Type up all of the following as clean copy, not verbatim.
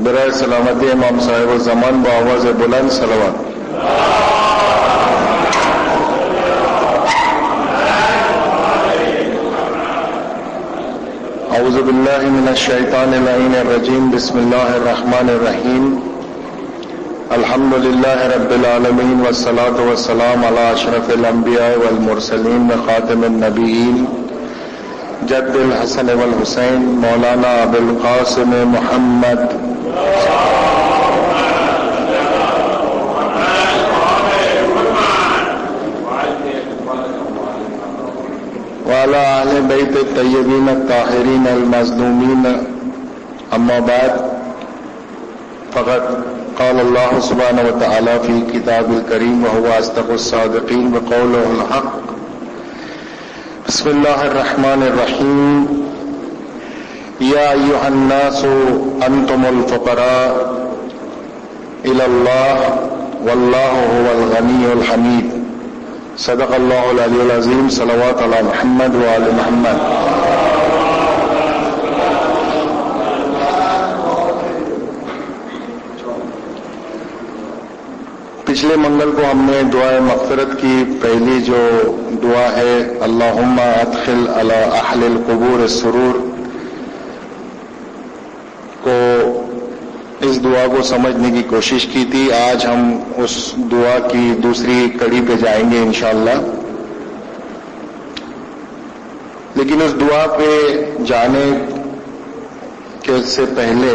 برائے سلامتی امام صاحب الزمان بآواز بلند صلوات. اعوذ باللہ من الشیطان اللعین الرجیم. بسم اللہ الرحمن الرحیم. الحمد للہ رب العالمین والصلاة والسلام علی اشرف الانبیاء والمرسلین وخاتم النبیین جد الحسن والحسین مولانا ابو القاسم محمد وعلى اہل بیت الطیبین الطاہرین المظلومین. اما بعد فقد قال اللہ سبحانہ وتعالی فی کتاب الکریم وهو اصدق الصادقین وقوله الحق. بسم اللہ الرحمن الرحیم. یا ایھا الناس انتم الفقراء الی اللہ واللہ هو الغنی الحمید. صدق اللہ العلی العظیم. صلوات علی محمد وآل محمد. پچھلے منگل کو ہم نے دعائے مغفرت کی پہلی جو دعا ہے اللہم ادخل علی اہل القبور السرور کو اس دعا کو سمجھنے کی کوشش کی تھی. آج ہم اس دعا کی دوسری کڑی پہ جائیں گے انشاءاللہ. لیکن اس دعا پہ جانے کے سے پہلے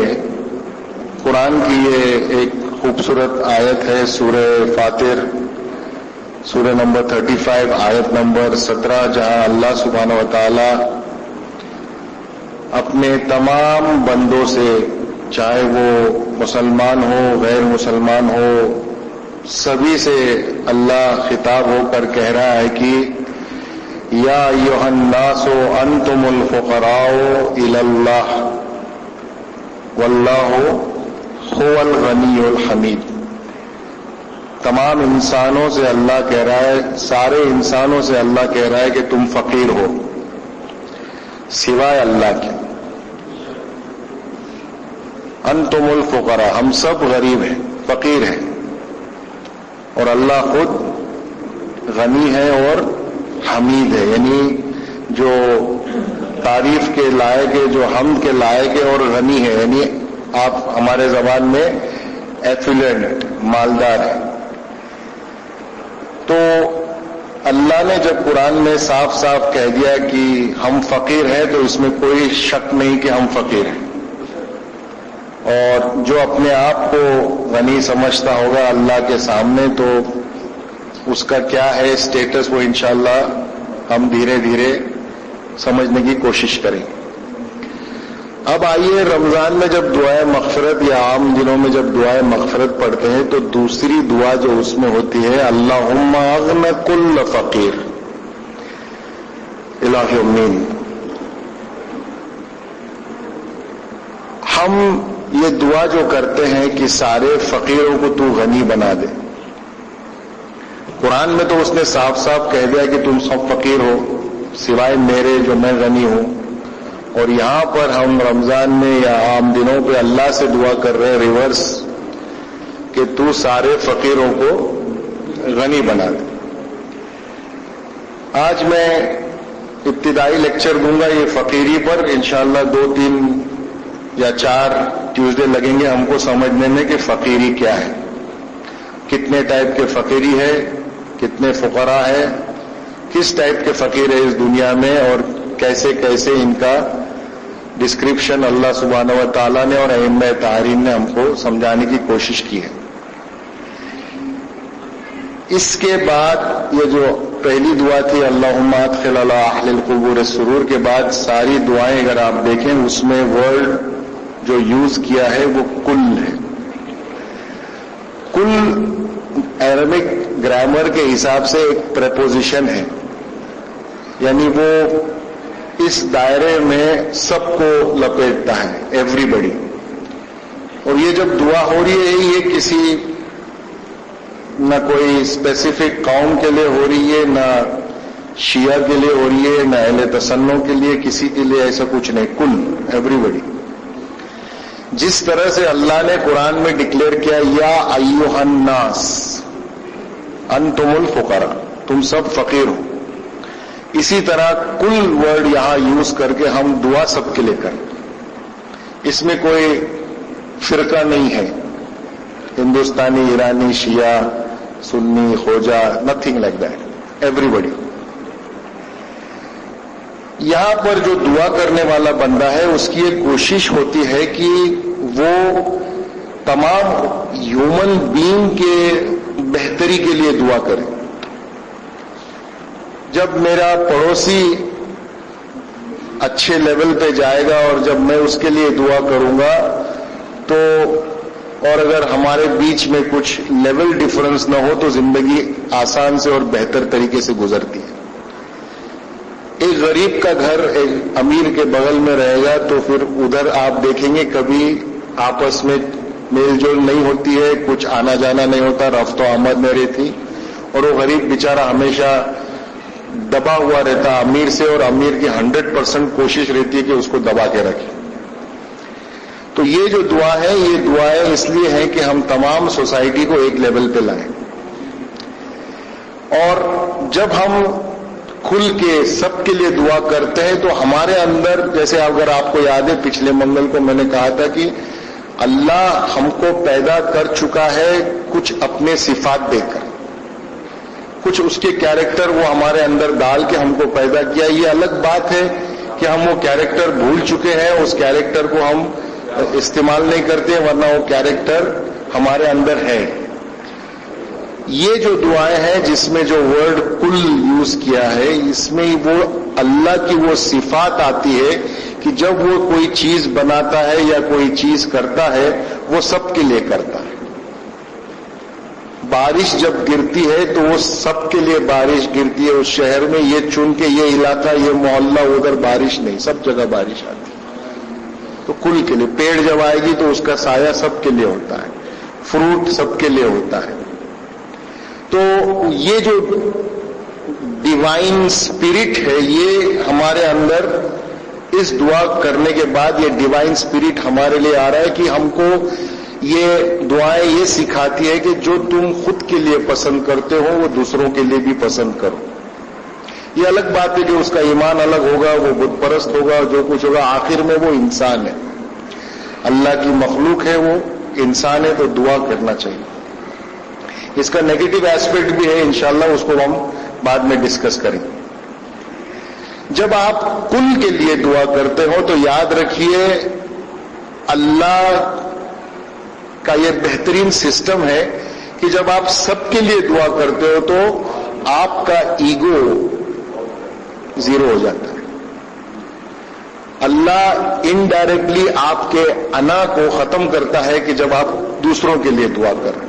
قرآن کی یہ ایک خوبصورت آیت ہے سورہ فاطر سورہ نمبر 35 آیت نمبر 17 جہاں اللہ سبحانہ وتعالی اپنے تمام بندوں سے چاہے وہ مسلمان ہو غیر مسلمان ہو سبھی سے اللہ خطاب ہو کر کہہ رہا ہے کہ یا ایھا الناس انتم الفقراء الی اللہ واللہ هو الغنی الحمید. تمام انسانوں سے اللہ کہہ رہا ہے, سارے انسانوں سے اللہ کہہ رہا ہے کہ تم فقیر ہو سوائے اللہ کے. انتم الفقراء, ہم سب غریب ہیں فقیر ہیں اور اللہ خود غنی ہے اور حمید ہے, یعنی جو تعریف کے لائق ہے, جو حمد کے لائق ہے اور غنی ہے, یعنی آپ ہمارے زبان میں ایفلینٹ مالدار ہیں. تو اللہ نے جب قرآن میں صاف صاف کہہ دیا کہ ہم فقیر ہیں تو اس میں کوئی شک نہیں کہ ہم فقیر ہیں. اور جو اپنے آپ کو غنی سمجھتا ہوگا اللہ کے سامنے تو اس کا کیا ہے اسٹیٹس وہ انشاءاللہ ہم دھیرے دھیرے سمجھنے کی کوشش کریں. اب آئیے رمضان میں جب دعائے مغفرت یا عام دنوں میں جب دعائے مغفرت پڑھتے ہیں تو دوسری دعا جو اس میں ہوتی ہے اللہم اغن کل فقیر الہ امین. ہم یہ دعا جو کرتے ہیں کہ سارے فقیروں کو تو غنی بنا دے. قرآن میں تو اس نے صاف صاف کہہ دیا کہ تم سب فقیر ہو سوائے میرے جو میں غنی ہوں. اور یہاں پر ہم رمضان میں یا عام دنوں پہ اللہ سے دعا کر رہے ہیں ریورس کہ تو سارے فقیروں کو غنی بنا دے. آج میں ابتدائی لیکچر دوں گا یہ فقیری پر. انشاءاللہ 2-3 یا 4 ٹیوزڈے لگیں گے ہم کو سمجھنے میں کہ فقیری کیا ہے, کتنے ٹائپ کے فقیری ہے, کتنے فقراء ہے, کس ٹائپ کے فقیر ہے اس دنیا میں اور کیسے کیسے ان کا ڈسکرپشن اللہ سبحانہ و تعالیٰ نے اور ائمہ طاہرین نے ہم کو سمجھانے کی کوشش کی ہے. اس کے بعد یہ جو پہلی دعا تھی اللہم ادخل علی اہل القبور السرور کے بعد ساری دعائیں اگر آپ دیکھیں اس میں ورڈ جو یوز کیا ہے وہ کل ہے. کل عربک گرامر کے حساب سے ایک پریپوزیشن ہے, یعنی وہ اس دائرے میں سب کو لپیٹتا ہے, ایوری بڈی. اور یہ جب دعا ہو رہی ہے یہ کسی نہ کوئی اسپیسیفک قوم کے لیے ہو رہی ہے, نہ شیعہ کے لیے ہو رہی ہے, نہ اہل تسنن کے لیے, کسی کے لیے ایسا کچھ نہیں, کل ایوری بڈی. جس طرح سے اللہ نے قرآن میں ڈکلیئر کیا یا ایھا الناس انتم الفقراء، تم سب فقیر ہو، اسی طرح کل ورڈ یہاں یوز کر کے ہم دعا سب کے لیے کریں. اس میں کوئی فرقہ نہیں ہے، ہندوستانی، ایرانی، شیعہ، سنی، خوجہ، نتھنگ لائک دیٹ، ایوری بڈی. یہاں پر جو دعا کرنے والا بندہ ہے اس کی ایک کوشش ہوتی ہے کہ وہ تمام ہیومن بینگ کے بہتری کے لیے دعا کرے. جب میرا پڑوسی اچھے لیول پہ جائے گا اور جب میں اس کے لیے دعا کروں گا تو، اور اگر ہمارے بیچ میں کچھ لیول ڈفرنس نہ ہو تو زندگی آسان سے اور بہتر طریقے سے گزرتی ہے. ایک غریب کا گھر ایک امیر کے بغل میں رہے گا تو پھر ادھر آپ دیکھیں گے کبھی آپس میں میل جول نہیں ہوتی ہے، کچھ آنا جانا نہیں ہوتا، رفت و آمد نہیں رہتی، اور وہ غریب بیچارہ ہمیشہ دبا ہوا رہتا امیر سے، اور امیر کی 100% کوشش رہتی ہے کہ اس کو دبا کے رکھے. تو یہ جو دعا ہے، یہ دعائیں اس لیے ہیں کہ ہم تمام سوسائٹی کو ایک لیول پہ لائیں. اور جب ہم کھل کے سب کے لیے دعا کرتے ہیں تو ہمارے اندر، جیسے اگر آپ کو یاد ہے پچھلے منگل کو میں نے کہا تھا کہ اللہ ہم کو پیدا کر چکا ہے کچھ اپنے صفات دے کر، کچھ اس کے کیریکٹر وہ ہمارے اندر ڈال کے ہم کو پیدا کیا. یہ الگ بات ہے کہ ہم وہ کیریکٹر بھول چکے ہیں، اس کیریکٹر کو ہم استعمال نہیں کرتے، ورنہ وہ کیریکٹر ہمارے اندر ہے. یہ جو دعائیں ہیں جس میں جو ورڈ کل یوز کیا ہے، اس میں وہ اللہ کی وہ صفات آتی ہے کہ جب وہ کوئی چیز بناتا ہے یا کوئی چیز کرتا ہے وہ سب کے لیے کرتا ہے. بارش جب گرتی ہے تو وہ سب کے لیے بارش گرتی ہے. اس شہر میں یہ چن کے یہ علاقہ، یہ محلہ، ادھر بارش نہیں، سب جگہ بارش آتی ہے. تو کل کے لیے پیڑ جب آئے گی تو اس کا سایہ سب کے لیے ہوتا ہے، فروٹ سب کے لیے ہوتا ہے. تو یہ جو ڈیوائن اسپرٹ ہے یہ ہمارے اندر اس دعا کرنے کے بعد یہ ڈیوائن اسپرٹ ہمارے لیے آ رہا ہے کہ ہم کو یہ دعائیں یہ سکھاتی ہے کہ جو تم خود کے لیے پسند کرتے ہو وہ دوسروں کے لیے بھی پسند کرو. یہ الگ بات ہے کہ اس کا ایمان الگ ہوگا، وہ بت پرست ہوگا، جو کچھ ہوگا، آخر میں وہ انسان ہے، اللہ کی مخلوق ہے، وہ انسان ہے، تو دعا کرنا چاہیے. اس کا نیگیٹو ایسپیکٹ بھی ہے، انشاءاللہ اس کو ہم بعد میں ڈسکس کریں. جب آپ کل کے لیے دعا کرتے ہو تو یاد رکھیے اللہ کا یہ بہترین سسٹم ہے کہ جب آپ سب کے لیے دعا کرتے ہو تو آپ کا ایگو زیرو ہو جاتا ہے. اللہ انڈائریکٹلی آپ کے انا کو ختم کرتا ہے کہ جب آپ دوسروں کے لیے دعا کریں.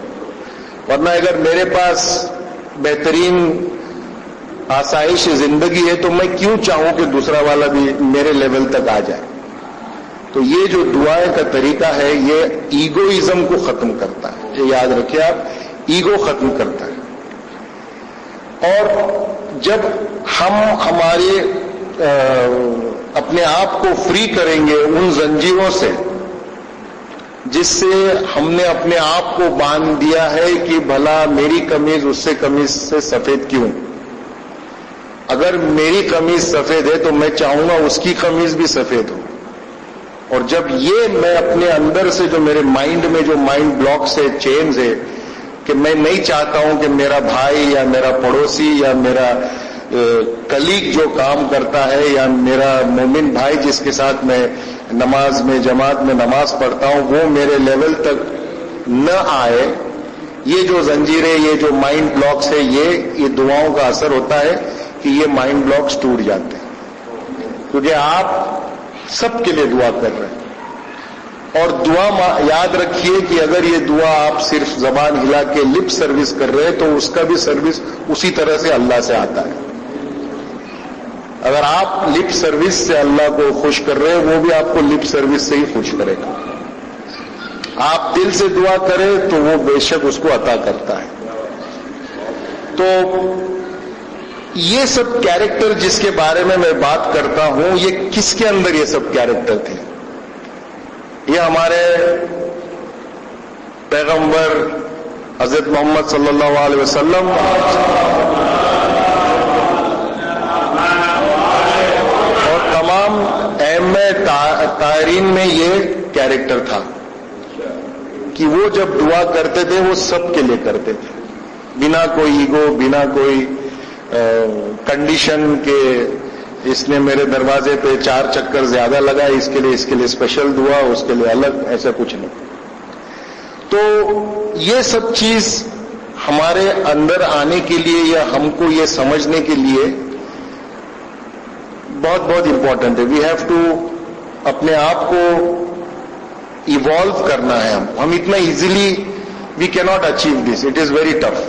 ورنہ اگر میرے پاس بہترین آسائش زندگی ہے تو میں کیوں چاہوں کہ دوسرا والا بھی میرے لیول تک آ جائے. تو یہ جو دعائیں کا طریقہ ہے یہ ایگوئزم کو ختم کرتا ہے. یہ یاد رکھیے آپ، ایگو ختم کرتا ہے. اور جب ہم ہمارے اپنے آپ کو فری کریں گے ان زنجیروں سے جس سے ہم نے اپنے آپ کو باندھ دیا ہے کہ بھلا میری قمیض اس سے قمیض سے سفید کیوں؟ اگر میری قمیض سفید ہے تو میں چاہوں گا اس کی قمیض بھی سفید ہو. اور جب یہ میں اپنے اندر سے جو میرے مائنڈ میں جو مائنڈ بلاکس ہے، چینز ہے، کہ میں نہیں چاہتا ہوں کہ میرا بھائی یا میرا پڑوسی یا میرا کلیگ جو کام کرتا ہے یا میرا مومن بھائی جس کے ساتھ میں نماز میں جماعت میں نماز پڑھتا ہوں وہ میرے لیول تک نہ آئے. یہ جو زنجیریں، یہ جو مائنڈ بلاکس ہے، یہ دعاؤں کا اثر ہوتا ہے کہ یہ مائنڈ بلاکس ٹوٹ جاتے ہیں، کیونکہ آپ سب کے لیے دعا کر رہے ہیں. اور دعا یاد رکھیے کہ اگر یہ دعا آپ صرف زبان ہلا کے لپ سروس کر رہے ہیں تو اس کا بھی سروس اسی طرح سے اللہ سے آتا ہے. اگر آپ لپ سروس سے اللہ کو خوش کر رہے ہیں وہ بھی آپ کو لپ سروس سے ہی خوش کرے گا. آپ دل سے دعا کریں تو وہ بے شک اس کو عطا کرتا ہے. تو یہ سب کیریکٹر جس کے بارے میں بات کرتا ہوں، یہ کس کے اندر یہ سب کیریکٹر تھے؟ یہ ہمارے پیغمبر حضرت محمد صلی اللہ علیہ وسلم اور تمام ائمہ طاہرین میں یہ کیریکٹر تھا کہ وہ جب دعا کرتے تھے وہ سب کے لیے کرتے تھے، بنا کوئی ایگو، بنا کوئی کنڈیشن کہ اس نے میرے دروازے پہ 4 چکر زیادہ لگائے، اس کے لیے اسپیشل دعا، اس کے لیے الگ، ایسا کچھ نہیں۔ تو یہ سب چیز ہمارے اندر آنے کے لیے یا ہم کو یہ سمجھنے کے لیے بہت بہت امپورٹنٹ ہے۔ وی ہیو ٹو اپنے آپ کو ایوالو کرنا ہے۔ ہم اتنا ایزیلی وی کی not achieve this, it is very tough.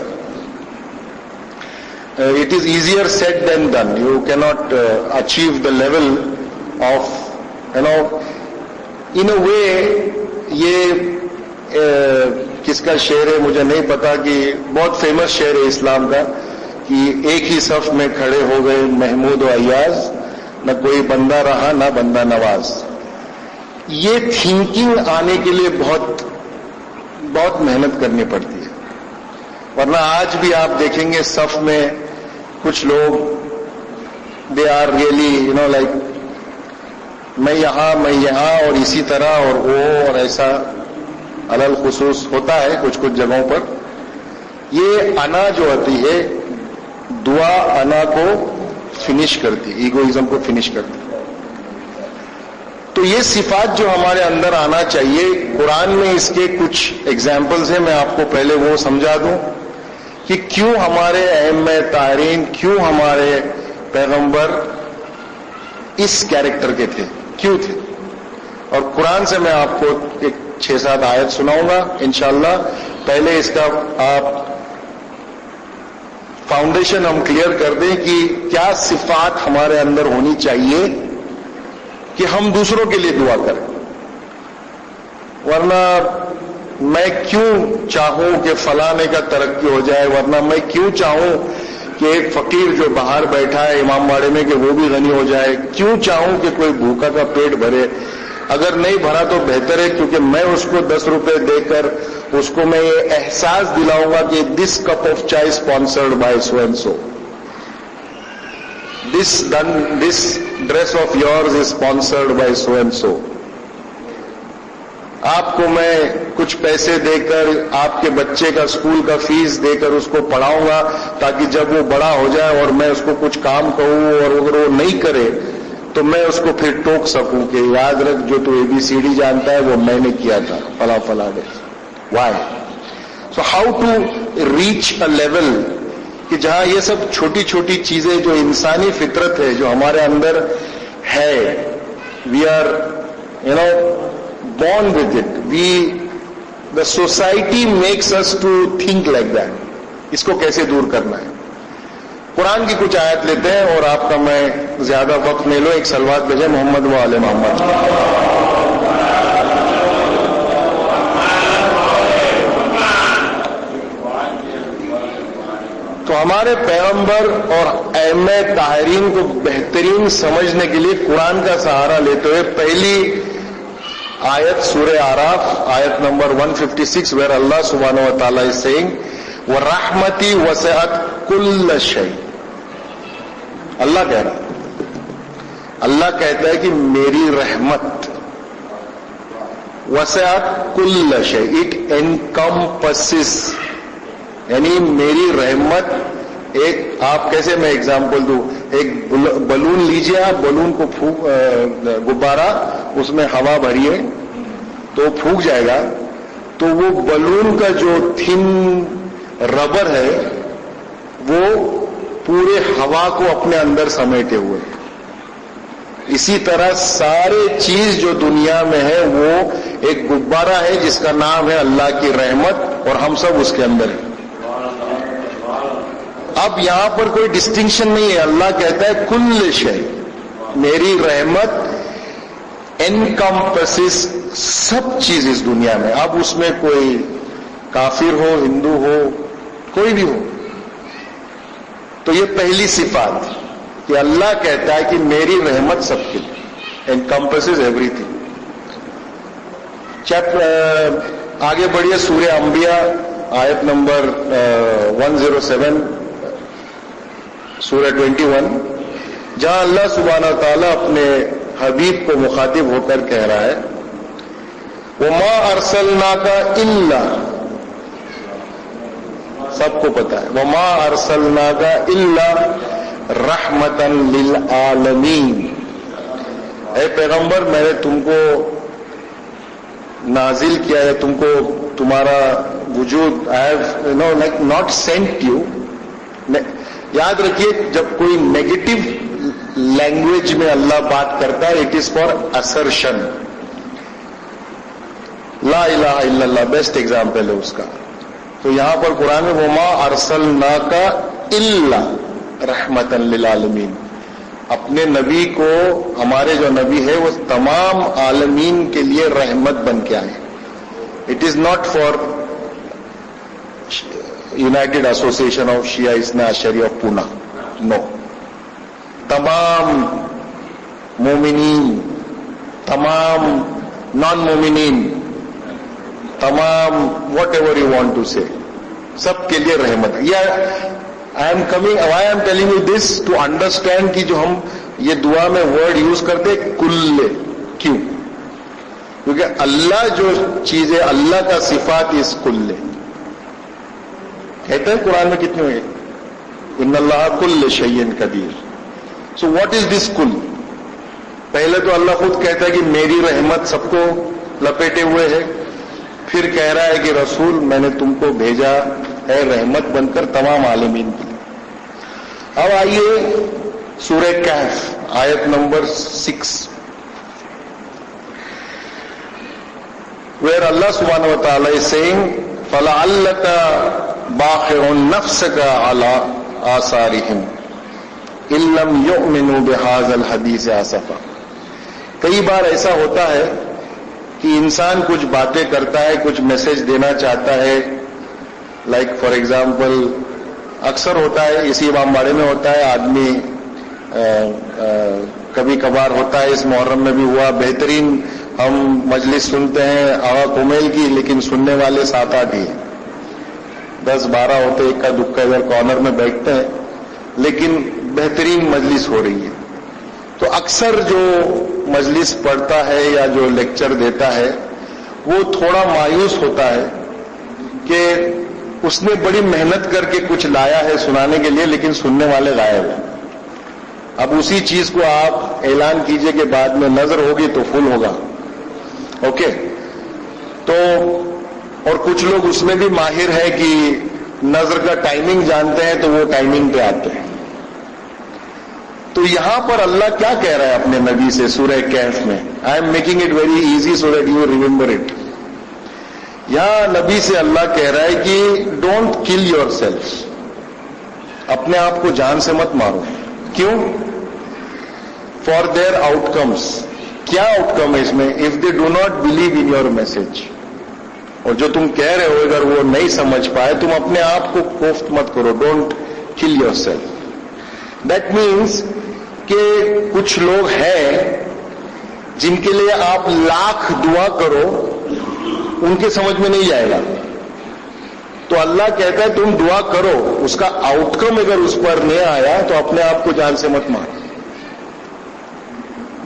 It is easier said than done. You cannot achieve the level of, in a way, یہ کس کا شعر ہے مجھے نہیں پتا، کہ بہت فیمس شعر ہے اسلام کا، کہ ایک ہی صف میں کھڑے ہو گئے محمود و ایاز، نہ کوئی بندہ رہا نہ بندہ نواز۔ یہ تھنکنگ آنے کے لیے بہت بہت محنت کرنی پڑتی ہے، ورنہ آج بھی آپ دیکھیں گے صف میں کچھ لوگ دے آر ریئلی لائک میں یہاں اور اسی طرح اور وہ اور ایسا علل خصوص ہوتا ہے کچھ جگہوں پر۔ یہ انا جو ہوتی ہے دعا انا کو فنش کرتی، ایگوئزم کو فنش کرتی۔ تو یہ صفات جو ہمارے اندر آنا چاہیے، قرآن میں اس کے کچھ ایگزامپلز ہیں، میں آپ کو پہلے وہ سمجھا دوں کہ کیوں ہمارے ائمہ طاہرین، کیوں ہمارے پیغمبر اس کیریکٹر کے تھے، کیوں تھے۔ اور قرآن سے میں آپ کو ایک 6-7 آیت سناؤں گا انشاءاللہ۔ پہلے اس کا آپ فاؤنڈیشن ہم کلیئر کر دیں کہ کیا صفات ہمارے اندر ہونی چاہیے کہ ہم دوسروں کے لیے دعا کریں۔ ورنہ میں کیوں چاہوں کہ فلانے کا ترقی ہو جائے، ورنہ میں کیوں چاہوں کہ ایک فقیر جو باہر بیٹھا ہے امام باڑے میں کہ وہ بھی غنی ہو جائے، کیوں چاہوں کہ کوئی بھوکا کا پیٹ بھرے، اگر نہیں بھرا تو بہتر ہے، کیونکہ میں اس کو 10 روپے دے کر اس کو میں یہ احساس دلاؤں گا کہ دس کپ آف چائے sponsored by so and so, this dress of yours is sponsored by so and so. آپ کو میں کچھ پیسے دے کر آپ کے بچے کا اسکول کا فیس دے کر اس کو پڑھاؤں گا تاکہ جب وہ بڑا ہو جائے اور میں اس کو کچھ کام کہوں اور اگر وہ نہیں کرے تو میں اس کو پھر ٹوک سکوں کہ یاد رکھ جو تو ABCD جانتا ہے وہ میں نے کیا تھا فلاں day. Why? So how to reach a level کہ جہاں یہ سب چھوٹی چھوٹی چیزیں جو انسانی فطرت ہے جو ہمارے اندر ہے، we are born with it, the society makes us to think like that۔ اس کو کیسے دور کرنا ہے؟ قرآن کی کچھ آیت لیتے ہیں اور آپ کا میں زیادہ وقت نہیں لو، ایک صلوات بھیجیں محمد و آل محمد۔ تو ہمارے پیغمبر اور ائمہ طاہرین کو بہترین سمجھنے کے لیے قرآن کا سہارا لیتے ہوئے پہلی آیت سورہ آراف آیت نمبر 156 where اللہ سبحانہ و تعالیٰ is saying وَرَحْمَتِي وَسِعَتْ كُلَّ شَيْءٍ۔ اللہ کہہ رہا، اللہ کہتا ہے کہ میری رحمت وَسِعَتْ كُلَّ شَيْءٍ، it encompasses، یعنی میری رحمت ایک، آپ کیسے میں اگزامپل دوں، ایک بلون لیجئے، آپ بلون کو غبارہ اس میں ہوا بھریے تو پھونک جائے گا، تو وہ بلون کا جو تھن ربر ہے وہ پورے ہوا کو اپنے اندر سمیٹے ہوئے۔ اسی طرح سارے چیز جو دنیا میں ہے وہ ایک غبارہ ہے جس کا نام ہے اللہ کی رحمت، اور ہم سب اس کے اندر ہیں۔ اب یہاں پر کوئی ڈسٹنکشن نہیں ہے، اللہ کہتا ہے کل شے، میری رحمت انکمپسس سب چیز اس دنیا میں۔ اب اس میں کوئی کافر ہو، ہندو ہو، کوئی بھی ہو، تو یہ پہلی صفات کہ اللہ کہتا ہے کہ میری رحمت سب کے لیے، انکمپسز ایوری تھنگ۔ آگے بڑھیے سورہ انبیاء آیت نمبر 107 سورہ 21، جہاں اللہ سبحانہ تعالیٰ اپنے حبیب کو مخاطب ہو کر کہہ رہا ہے وَمَا أَرْسَلْنَاكَ إِلَّا، سب کو پتا ہے وَمَا أَرْسَلْنَاكَ إِلَّا رَحْمَةً لِلْعَالَمِينَ، اے پیغمبر میں نے تم کو نازل کیا ہے، تم کو تمہارا وجود I have not sent you. یاد رکھیے جب کوئی نیگیٹو لینگویج میں اللہ بات کرتا ہے اٹ از فار assertion. لا الہ الا اللہ بیسٹ ایگزامپل ہے اس کا. تو یہاں پر قرآن میں وما ارسلناک الا رحمتا للعالمین، اپنے نبی کو، ہمارے جو نبی ہے وہ تمام عالمین کے لیے رحمت بن کے آئے. It is not for united association of شیعہ اثنا عشری آف پونا، نو، تمام مومنین، تمام نان مومنین، تمام whatever you want to say, سب کے لیے رحمت. I am telling you this to understand کہ جو ہم یہ دعا میں ورڈ یوز کرتے کل، کیوں؟ کیونکہ اللہ جو چیز ہے، اللہ کا صفات اس کل کہتے ہیں قرآن میں کتنے ہوئے ان اللہ کل شیء قدیر. سو واٹ از دس کل؟ پہلے تو اللہ خود کہتا ہے کہ میری رحمت سب کو لپیٹے ہوئے ہے، پھر کہہ رہا ہے کہ رسول میں نے تم کو بھیجا ہے رحمت بن کر تمام عالمین کی. اب آئیے سورہ کہف آیت number 6 where Allah subhanahu wa ta'ala is saying فَلَعَلَّكَ بَاخِعٌ نَفْسَكَ عَلَىٰ آثَارِهِمْ إِن لَّمْ يُؤْمِنُوا بِهَٰذَا الْحَدِيثِ آسَفًا. کئی بار ایسا ہوتا ہے کہ انسان کچھ باتیں کرتا ہے، کچھ میسج دینا چاہتا ہے، لائک فار ایگزامپل اکثر ہوتا ہے، اسی امام باڑے میں ہوتا ہے، آدمی کبھی کبھار ہوتا ہے، اس محرم میں بھی ہوا، بہترین ہم مجلس سنتے ہیں آغا کمیل کی، لیکن سننے والے 7-8 ہی 10-12 ہوتے، ایک کا دکھا ادھر کارنر میں بیٹھتے ہیں، لیکن بہترین مجلس ہو رہی ہے. تو اکثر جو مجلس پڑھتا ہے یا جو لیکچر دیتا ہے وہ تھوڑا مایوس ہوتا ہے کہ اس نے بڑی محنت کر کے کچھ لایا ہے سنانے کے لیے، لیکن سننے والے غائب ہیں. اب اسی چیز کو آپ اعلان کیجئے کہ بعد میں نظر ہوگی تو فل ہوگا، اوکے. تو اور کچھ لوگ اس میں بھی ماہر ہے کہ نظر کا ٹائمنگ جانتے ہیں تو وہ ٹائمنگ پہ آتے ہیں. تو یہاں پر اللہ کیا کہہ رہا ہے اپنے نبی سے سورہ کہف میں؟ I am making it very easy so that you remember it. یہاں نبی سے اللہ کہہ رہا ہے کہ ڈونٹ کل یور سیلف، اپنے آپ کو جان سے مت مارو. کیوں؟ فار دیئر آؤٹ کمس. کیا آؤٹ کم ہے اس میں؟ If they do not believe in your message, اور جو تم کہہ رہے ہو اگر وہ نہیں سمجھ پائے، تم اپنے آپ کو کوفت مت کرو. Don't kill your self. That means کہ کچھ لوگ ہیں جن کے لیے آپ لاکھ دعا کرو ان کے سمجھ میں نہیں جائے گا. تو اللہ کہتا ہے تم دعا کرو، اس کا آؤٹ کم اگر اس پر نہیں آیا تو اپنے آپ کو جان سے مت مارو.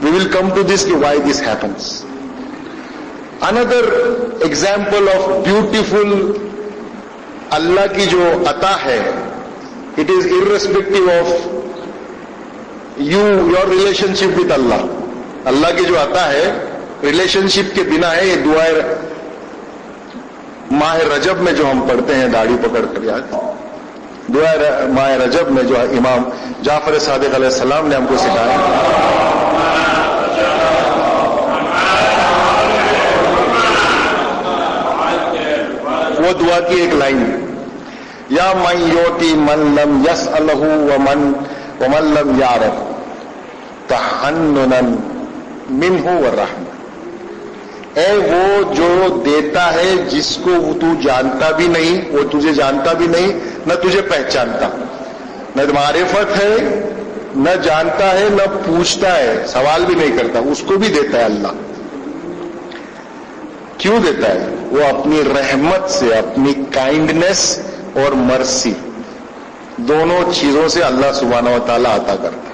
We will come to this, why this happens. Another example of beautiful اللہ کی جو عطا ہے, it is irrespective of your relationship with Allah. اللہ کی جو عطا ہے ریلیشن شپ کے بنا ہے. یہ دعائیں ماہ رجب میں جو ہم پڑھتے ہیں داڑھی پکڑ کر, یاد دعائیں ماہ رجب میں جو امام جعفر صادق علیہ السلام نے ہم کو سکھایا. وہ دعا کی ایک لائن, یا من یوتی من لم یسألہ ومن لم یعرف تحننا منہ والرحمہ. اے وہ جو دیتا ہے جس کو تو جانتا بھی نہیں, وہ تجھے جانتا بھی نہیں, نہ تجھے پہچانتا, نہ معرفت ہے, نہ جانتا ہے, نہ پوچھتا ہے, سوال بھی نہیں کرتا, اس کو بھی دیتا ہے اللہ. کیوں دیتا ہے؟ وہ اپنی رحمت سے، اپنی کائنڈنس اور مرسی دونوں چیزوں سے اللہ سبحانہ و تعالیٰ عطا کرتا ہے.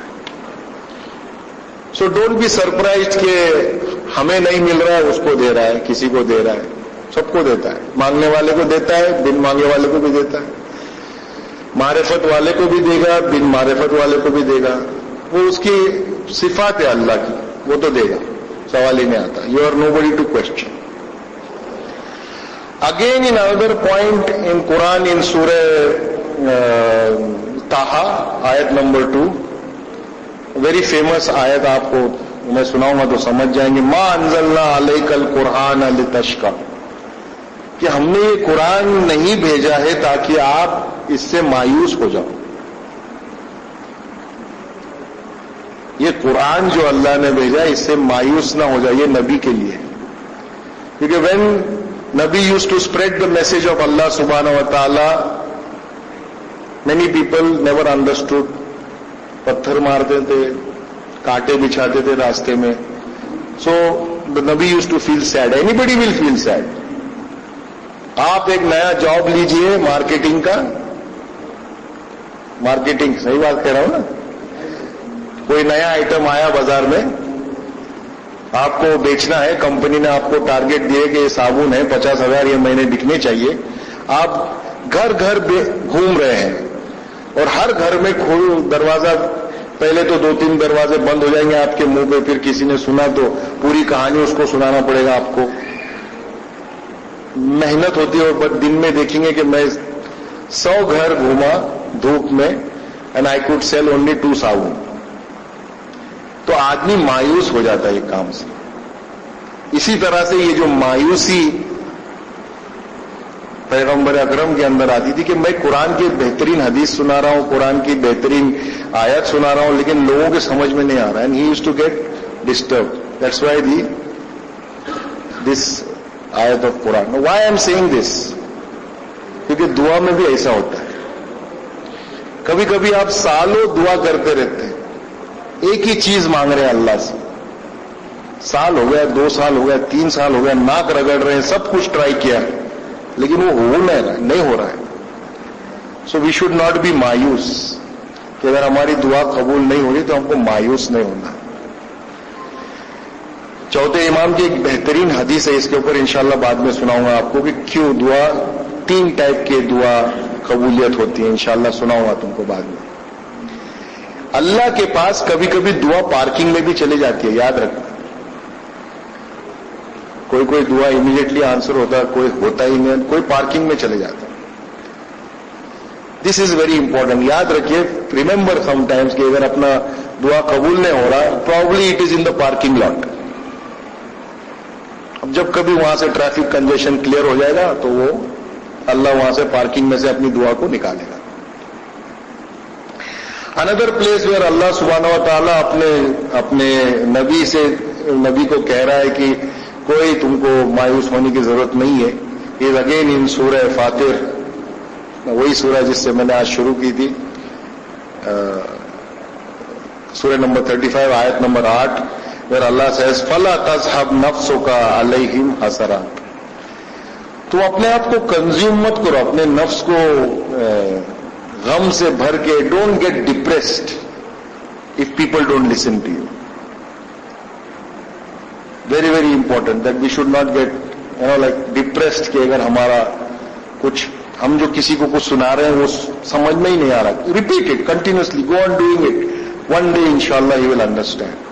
سو ڈونٹ بی سرپرائزڈ کہ ہمیں نہیں مل رہا ہے، اس کو دے رہا ہے، کسی کو دے رہا ہے، سب کو دیتا ہے. مانگنے والے کو دیتا ہے، بن مانگے والے کو بھی دیتا ہے. معرفت والے کو بھی دے گا، بن معرفت والے کو بھی دے گا. وہ اس کی صفات ہے اللہ کی، وہ تو دے گا، سوال ہی نہیں آتا. You are nobody to question. Again in another point in Quran in Surah Taha, ayat number 2, very famous ayat آپ کو میں سناؤں گا تو سمجھ جائیں گے. ما انزلنا علیک القرآن لتشقى، کہ ہم نے یہ قرآن نہیں بھیجا ہے تاکہ آپ اس سے مایوس ہو جاؤ. یہ قرآن جو اللہ نے بھیجا اس سے مایوس نہ ہو جائے، یہ نبی کے لیے. کیونکہ when Nabi used to spread the message of Allah subhanahu wa ta'ala, many people never understood. پتھر مارتے تھے، کانٹے بچھاتے تھے راستے میں. So the Nabi used to feel sad. Anybody will feel sad. آپ ایک نیا جاب لیجئے مارکیٹنگ کا، مارکیٹنگ صحیح بات کہہ رہا ہوں نا. کوئی نیا آئٹم آیا بازار میں، آپ کو بیچنا ہے، کمپنی نے آپ کو ٹارگیٹ دیے کہ یہ صابن ہے 50,000 یہ مہینے بکنے چاہیے. آپ گھر گھر گھوم رہے ہیں اور ہر گھر میں دروازہ، پہلے تو 2-3 دروازے بند ہو جائیں گے آپ کے منہ پہ، پھر کسی نے سنا تو پوری کہانی اس کو سنانا پڑے گا آپ کو. محنت ہوتی ہے. اور دن میں دیکھیں گے کہ میں 100 گھر گھوما دھوپ میں and I could sell only 2 صابن. تو آدمی مایوس ہو جاتا ہے ایک کام سے. اسی طرح سے یہ جو مایوسی پیغمبر اکرم کے اندر آتی تھی کہ میں قرآن کی بہترین حدیث سنا رہا ہوں، قرآن کی بہترین آیت سنا رہا ہوں، لیکن لوگوں کے سمجھ میں نہیں آ رہا ہے. And he used to get disturbed. That's why this آیت آف قرآن. Why I am seeing this? کیونکہ دعا میں بھی ایسا ہوتا ہے. کبھی کبھی آپ سالوں دعا کرتے رہتے ہیں، ایک ہی چیز مانگ رہے ہیں اللہ سے. سال ہو گیا، 2 سال ہو گیا، 3 سال ہو گیا، ناک رگڑ رہے ہیں، سب کچھ ٹرائی کیا، لیکن وہ نہیں ہو رہا ہے. سو وی شوڈ ناٹ بی مایوس کہ اگر ہماری دعا قبول نہیں ہو رہی تو ہم کو مایوس نہیں ہونا. چوتھے امام کی ایک بہترین حدیث ہے، اس کے اوپر انشاءاللہ بعد میں سناؤں گا آپ کو کہ کیوں دعا 3 ٹائپ کے دعا قبولیت ہوتی ہے. انشاءاللہ سناؤں گا تم کو بعد میں. اللہ کے پاس کبھی کبھی دعا پارکنگ میں بھی چلی جاتی ہے، یاد رکھنا. کوئی دعا امیڈیٹلی آنسر ہوتا ہے، کوئی ہوتا ہی نہیں، کوئی پارکنگ میں چلے جاتا ہے. دس از ویری امپورٹنٹ. یاد رکھیے، ریمبر سم ٹائمس کہ اگر اپنا دعا قبول نہیں ہو رہا، probably it is in the parking lot. اب جب کبھی وہاں سے ٹریفک کنجیشن کلیئر ہو جائے گا تو وہ اللہ وہاں سے پارکنگ میں سے اپنی دعا کو نکالے گا. Another place where اللہ سبحانہ و تعالیٰ اپنے نبی کو کہہ رہا ہے کہ کوئی تم کو مایوس ہونے کی ضرورت نہیں ہے، is again in سورہ فاطر، وہی سورہ جس سے میں نے آج شروع کی تھی، سورہ نمبر 35 آیت نمبر 8، where اللہ says فَلَا تَذْهَبْ نَفْسُكَ عَلَيْهِمْ حَسَرَاتٍ. تم اپنے آپ کو کنزیوم مت کرو، اپنے نفس کو غم سے بھر کے. Don't get depressed if people don't listen to you. Very very important that we should not get like depressed کہ اگر ہمارا کچھ، ہم جو کسی کو کچھ سنا رہے ہیں وہ سمجھ میں ہی نہیں آ رہا. Repeat it continuously, go on doing it, one day انشاءاللہ he will understand.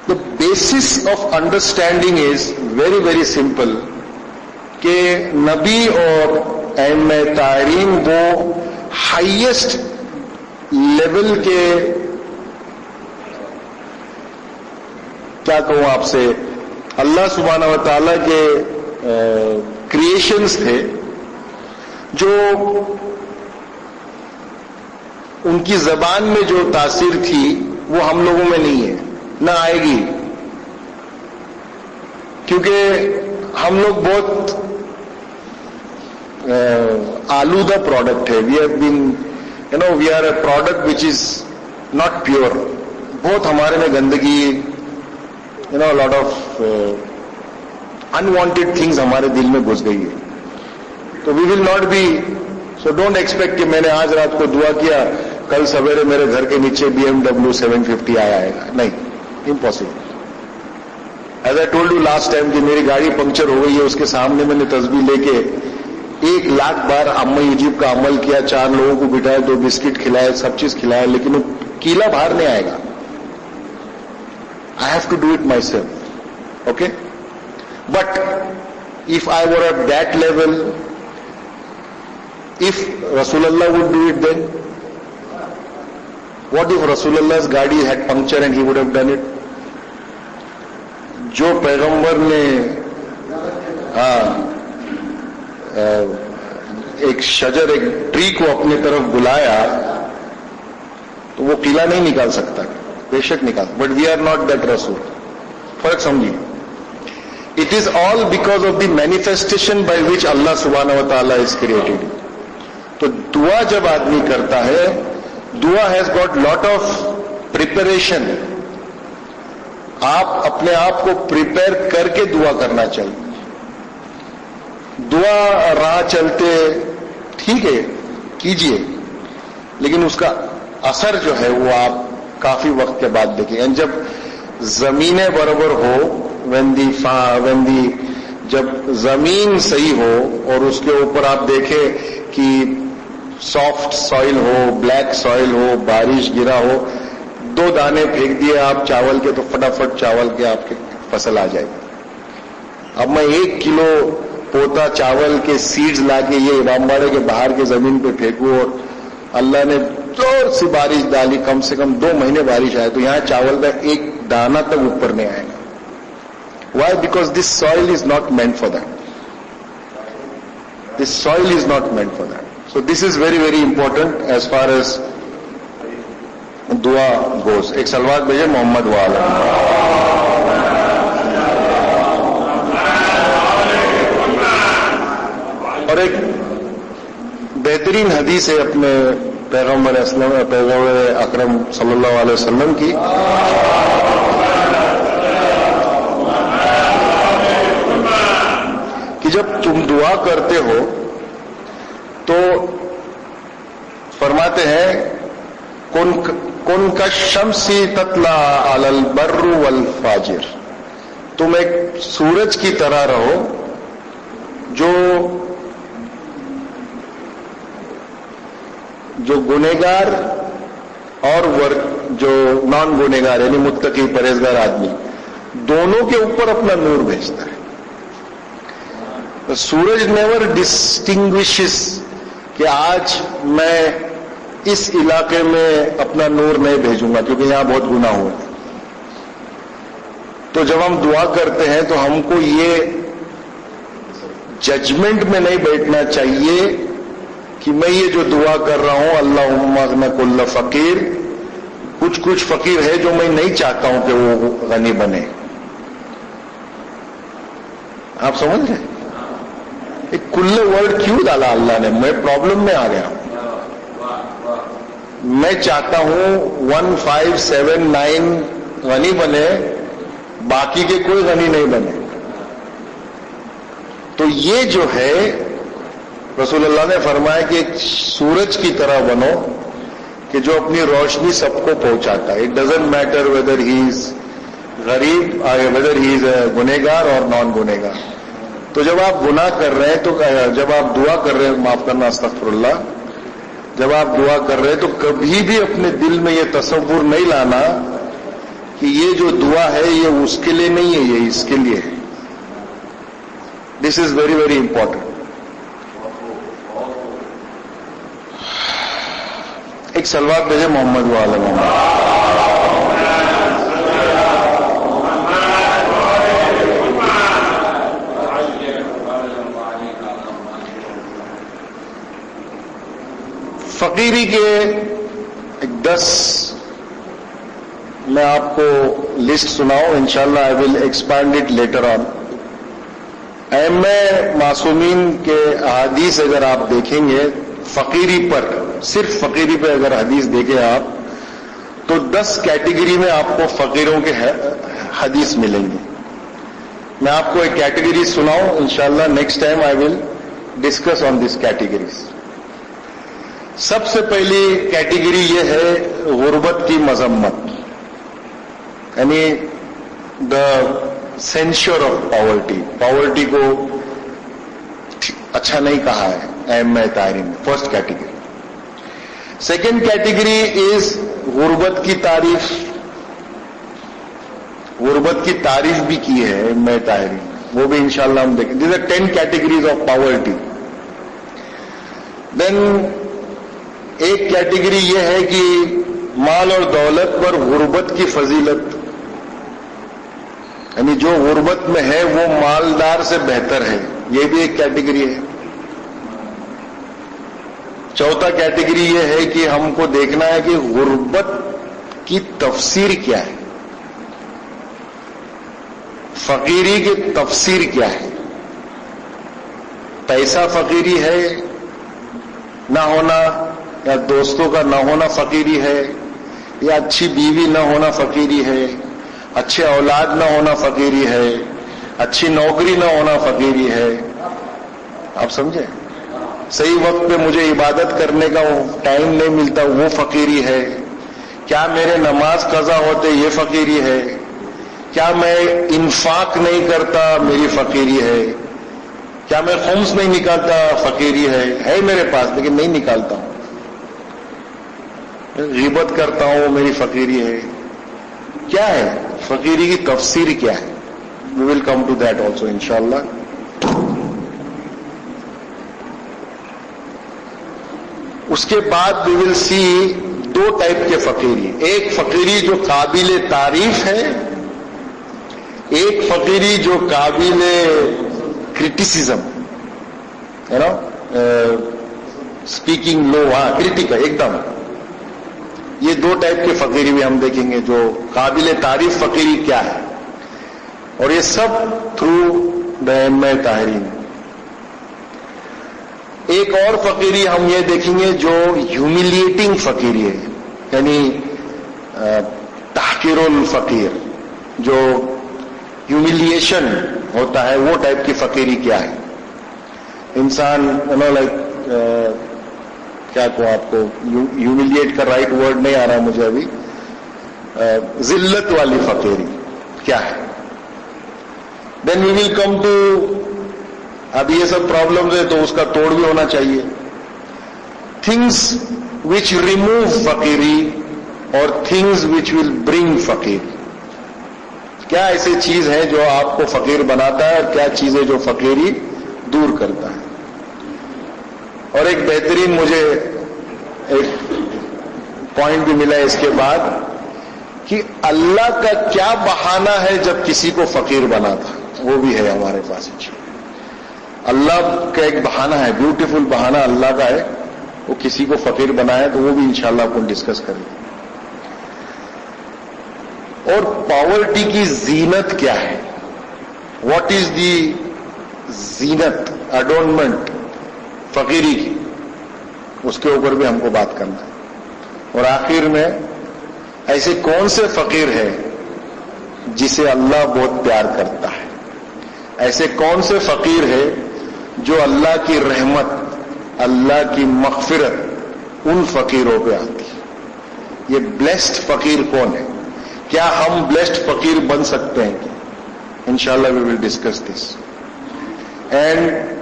The basis of understanding is very very simple کہ نبی اور ائمہ طاہرین وہ ہائیسٹ لیول کے، کیا کہوں آپ سے، اللہ سبحانہ و تعالیٰ کے کریشنز تھے جو ان کی زبان میں جو تاثیر تھی وہ ہم لوگوں میں نہیں ہے، نہ آئے گی. کیونکہ ہم لوگ بہت آلودہ پروڈکٹ ہے. We have been we are a product which is not pure. بہت ہمارے میں گندگی، lot of unwanted things ہمارے دل میں گھس گئی ہے. تو we will not be, so don't expect کہ میں نے آج رات کو دعا کیا کل سویرے میرے گھر کے نیچے BMW 750 آئے گا. نہیں, impossible. As I told you last time کہ میری گاڑی پنکچر ہو گئی ہے, اس کے سامنے میں نے تسبیح لے کے 1,00,000 بار اما یجیب کا عمل کیا, 4 لوگوں کو بٹھائے, 2 بسکٹ کھلائے, سب چیز کھلایا, لیکن وہ کیلا باہر نہیں آئے گا. I have to do it myself. Okay? But if I were at that level, if Rasulullah would do it then, what if Rasulullah's gaadi had puncture and he would have done it? جو پیغمبر نے ایک شجر, ایک tree کو اپنے طرف بلایا تو وہ قلعہ نہیں نکال سکتا, بے شک نکال. But we are not that رسول. فرق سمجھیے. It is all because of the manifestation by which اللہ سبحانہ و تعالیٰ از کریٹڈ. تو دعا جب آدمی کرتا ہے, دعا has got lot of preparation. آپ اپنے آپ کو پریپئر کر کے دعا کرنا چاہیے. دعا راہ چلتے ٹھیک ہے کیجئے, لیکن اس کا اثر جو ہے وہ آپ کافی وقت کے بعد دیکھیں. یعنی جب زمینیں برابر ہو, جب زمین صحیح ہو اور اس کے اوپر آپ دیکھیں کہ سافٹ سوئل ہو, بلیک سوئل ہو, بارش گرا ہو, 2 دانے پھینک دیے آپ چاول کے تو فٹافٹ چاول کے آپ کے فصل آ جائے گی. اب میں 1 کلو پوتا چاول کے سیڈز لا کے یہ امامباڑے کے باہر کے زمین پہ پھینکوں اور اللہ نے زور سی بارش ڈالی, کم سے کم 2 مہینے بارش آئے, تو یہاں چاول کا 1 دانہ تک اوپر نہیں آئے گا. Why? Because this soul is not meant for that. This soul is not meant for that. So this is very very important as far as دعا goes. ایک سلوات بھیجے محمد والا. اور ایک بہترین حدیث ہے اپنے پیغمبر اکرم صلی اللہ علیہ وسلم کی, کہ جب تم دعا کرتے ہو تو فرماتے ہیں کن کا شمسی تطلع علی البر والفاجر. تم ایک سورج کی طرح رہو جو گنہگار اور جو نان گنہگار یعنی متقی پرہیزگار آدمی دونوں کے اوپر اپنا نور بھیجتا ہے. سورج نیور ڈسٹنگوشز کہ آج میں اس علاقے میں اپنا نور نہیں بھیجوں گا کیونکہ یہاں بہت گناہ ہوئے. تو جب ہم دعا کرتے ہیں تو ہم کو یہ ججمنٹ میں نہیں بیٹھنا چاہیے کہ میں یہ جو دعا کر رہا ہوں اللہم اغنی کل فقیر, کچھ فقیر ہے جو میں نہیں چاہتا ہوں کہ وہ غنی بنے. آپ سمجھ رہے ہیں کل ورڈ کیوں ڈالا اللہ نے؟ میں پرابلم میں آ گیا. میں چاہتا ہوں 1579 غنی بنے, باقی کے کوئی غنی نہیں بنے. تو یہ جو ہے رسول اللہ نے فرمایا کہ ایک سورج کی طرح بنو کہ جو اپنی روشنی سب کو پہنچاتا ہے. It doesn't matter whether he is غریب, ویدر ہی از گنہگار اور نان گنہگار. تو جب آپ گناہ کر رہے ہیں, تو جب آپ دعا کر رہے ہیں, معاف کرنا استغفر اللہ, جب آپ دعا کر رہے ہیں تو کبھی بھی اپنے دل میں یہ تصور نہیں لانا کہ یہ جو دعا ہے یہ اس کے لیے نہیں ہے, یہ اس کے لیے ہے. دس از ویری ویری امپورٹنٹ. ایک سلوات بھیجے محمد والا محمد. فقیری کے 10 میں آپ کو لسٹ سناؤں, انشاءاللہ آئی ول ایکسپینڈ اٹ لیٹر آن. ائمہ معصومین کے احادیث اگر آپ دیکھیں گے فقیری پر, صرف فقیری پہ اگر حدیث دیکھیں آپ تو 10 کیٹیگری میں آپ کو فقیروں کے حدیث ملیں گی. میں آپ کو ایک کیٹیگری سناؤں, انشاءاللہ next time I will discuss on this categories. سب سے پہلی کیٹیگری یہ ہے غربت کی مذمت, یعنی the censure of poverty. Poverty کو اچھا نہیں کہا ہے ائمہ طاہرین نے, first category. Second category is غربت کی تعریف. غربت کی تعریف بھی کی ہے ائمہ طاہرین, وہ بھی انشاءاللہ ہم دیکھیں. These are 10 categories of poverty. Then ایک کیٹیگری یہ ہے کہ مال اور دولت پر غربت کی فضیلت, یعنی جو غربت میں ہے وہ مالدار سے بہتر ہے, یہ بھی ایک کیٹیگری ہے. چوتھا کیٹیگری یہ ہے کہ ہم کو دیکھنا ہے کہ غربت کی تفسیر کیا ہے, فقیری کی تفسیر کیا ہے. پیسہ فقیری ہے نہ ہونا, یا دوستوں کا نہ ہونا فقیری ہے, یا اچھی بیوی نہ ہونا فقیری ہے, اچھے اولاد نہ ہونا فقیری ہے, اچھی نوکری نہ ہونا فقیری ہے. آپ سمجھے؟ صحیح وقت پہ مجھے عبادت کرنے کا ٹائم نہیں ملتا, وہ فقیری ہے. کیا میرے نماز قضا ہوتے, یہ فقیری ہے. کیا میں انفاق نہیں کرتا, میری فقیری ہے. کیا میں خمس نہیں نکالتا, فقیری ہے میرے پاس لیکن نہیں نکالتا ہوں. غیبت کرتا ہوں, میری فقیری ہے. کیا ہے فقیری کی تفسیر کیا ہے؟ وی ول کم ٹو دیٹ آلسو انشاءاللہ. اس کے بعد وی ول سی دو ٹائپ کے فقیری. ایک فقیری جو قابل تعریف ہے, ایک فقیری جو قابل کرٹیسزم ہے نا, اسپیکنگ لو, کریٹیکل ایک دم. یہ دو ٹائپ کے فقیری بھی ہم دیکھیں گے. جو قابل تعریف فقیری کیا ہے, اور یہ سب تھرو دا ائمہ طاہرین. ایک اور فقیری ہم یہ دیکھیں گے جو ہیوملیٹنگ فقیری ہے, یعنی تحقیر الفقیر, جو ہیوملیشن ہوتا ہے, وہ ٹائپ کی فقیری کیا ہے. انسان لائک کیا کہوں آپ کو, ہیوملیٹ کا رائٹ ورڈ نہیں آ رہا مجھے ابھی, ذلت والی فقیری کیا ہے. دین وی ول کم ٹو, اب یہ سب پرابلمز ہے تو اس کا توڑ بھی ہونا چاہیے. تھنگس وچ ریموو فقیری اور تھنگس وچ ول برنگ فقیر. کیا ایسی چیز ہے جو آپ کو فقیر بناتا ہے, اور کیا چیزیں جو فقیری دور کرتا ہے. اور ایک بہترین مجھے ایک پوائنٹ بھی ملا اس کے بعد کہ اللہ کا کیا بہانہ ہے جب کسی کو فقیر بناتا, وہ بھی ہے ہمارے پاس. اللہ کا ایک بہانہ ہے, بیوٹیفل بہانہ اللہ کا ہے, وہ کسی کو فقیر بنایا, تو وہ بھی انشاءاللہ اپن ڈسکس کریں گے. اور پاورٹی کی زینت کیا ہے, واٹ از دی زینت, اڈورنمنٹ فقیری کی, اس کے اوپر بھی ہم کو بات کرنا ہے. اور آخر میں ایسے کون سے فقیر ہے جسے اللہ بہت پیار کرتا ہے, ایسے کون سے فقیر ہے جو اللہ کی رحمت, اللہ کی مغفرت ان فقیروں پہ آتی ہے. یہ بلیسڈ فقیر کون ہے, کیا ہم بلیسڈ فقیر بن سکتے ہیں؟ انشاءاللہ وی ول ڈسکس دس. اینڈ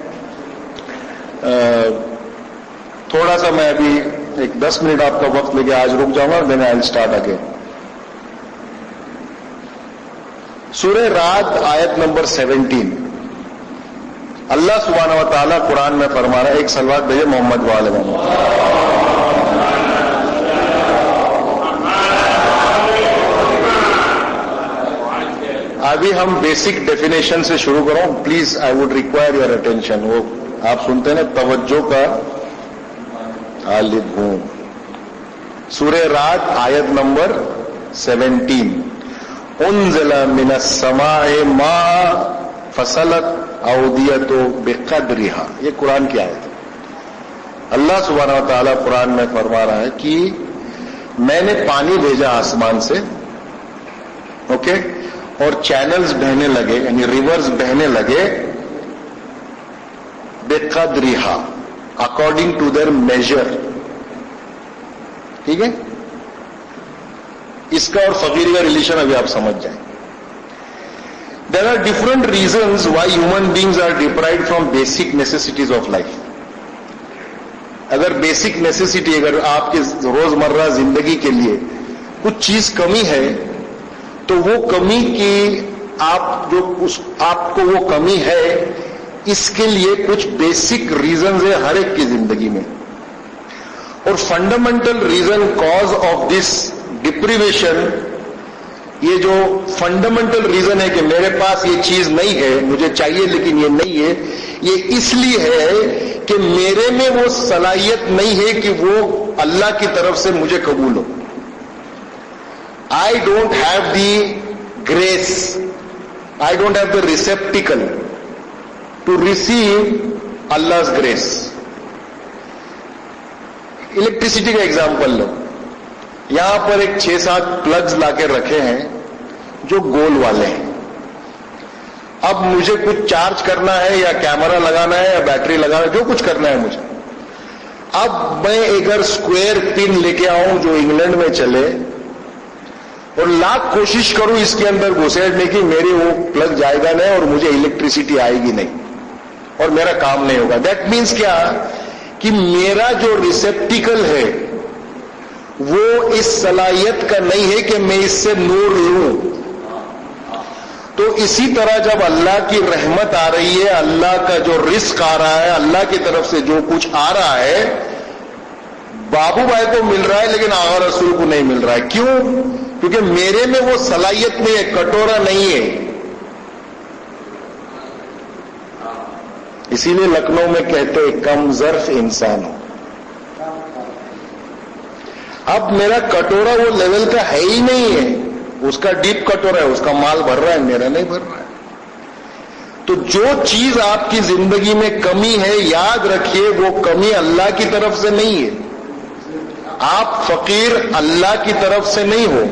تھوڑا سا میں ابھی ایک 10 منٹ آپ کا وقت لے کے آج رک جاؤں گا, دین آئی ول اسٹارٹ اگین. سورہ رعد آیت نمبر 17. اللہ سبحانہ و تعالیٰ قرآن میں فرما رہا ہے, ایک صلوات بھیجے محمد وآل محمد. ابھی ہم بیسک ڈیفینیشن سے شروع کروں, please I would require your attention. وہ آپ سنتے ہیں نا, توجہ کا طالب ہوں. سورہ رعد آیت نمبر 17. انزل من السماء ماء فصلت اودیۃ بقدرها. یہ قرآن کی آیت ہے. اللہ سبحانہ و تعالیٰ قرآن میں فرما رہا ہے کہ میں نے پانی بھیجا آسمان سے, اوکے, اور چینلز بہنے لگے, یعنی ریورز بہنے لگے, بقدرہا, اکارڈنگ ٹو دیئر میجر. ٹھیک ہے, اس کا اور فقیری کا ریلیشن ابھی آپ سمجھ جائیں. There are different reasons why human beings are deprived from basic necessities of life. اگر بیسک نیسیسٹی, اگر آپ کے روزمرہ زندگی کے لیے کچھ چیز کمی ہے تو وہ کمی کی آپ کو وہ کمی ہے, اس کے لیے کچھ بیسک ریزنز ہے ہر ایک کی زندگی میں. اور fundamental reason cause of this deprivation, یہ جو فنڈامنٹل ریزن ہے کہ میرے پاس یہ چیز نہیں ہے, مجھے چاہیے لیکن یہ نہیں ہے, یہ اس لیے ہے کہ میرے میں وہ صلاحیت نہیں ہے کہ وہ اللہ کی طرف سے مجھے قبول ہو. I don't have the grace, I don't have the receptacle to receive Allah's grace. Electricity کا ایگزامپل لو, یہاں پر ایک 6-7 پلگز لا کے رکھے ہیں جو گول والے ہیں. اب مجھے کچھ چارج کرنا ہے یا کیمرہ لگانا ہے یا بیٹری لگانا ہے, جو کچھ کرنا ہے مجھے. اب میں اگر اسکوائر پن لے کے آؤں جو انگلینڈ میں چلے اور لاکھ کوشش کروں اس کے اندر گھسیٹنے کی, میرے وہ پلگ جائے گا نہیں اور مجھے الیکٹریسٹی آئے گی نہیں اور میرا کام نہیں ہوگا. دیٹ مینس کیا کہ میرا جو ریسیپٹیکل ہے وہ اس صلاحیت کا نہیں ہے کہ میں اس سے نور لوں. تو اسی طرح جب اللہ کی رحمت آ رہی ہے, اللہ کا جو رزق آ رہا ہے, اللہ کی طرف سے جو کچھ آ رہا ہے, بابو بھائی کو مل رہا ہے لیکن آغا رسول کو نہیں مل رہا ہے. کیوں؟ کیونکہ میرے میں وہ صلاحیت نہیں ہے, کٹورا نہیں ہے. اسی لیے لکھنؤ میں کہتے ہیں کم ظرف انسان ہو. اب میرا کٹورا وہ لیول کا ہے ہی نہیں ہے, اس کا ڈیپ کٹورا ہے, اس کا مال بھر رہا ہے, میرا نہیں بھر رہا ہے. تو جو چیز آپ کی زندگی میں کمی ہے, یاد رکھیے وہ کمی اللہ کی طرف سے نہیں ہے. آپ فقیر اللہ کی طرف سے نہیں ہو,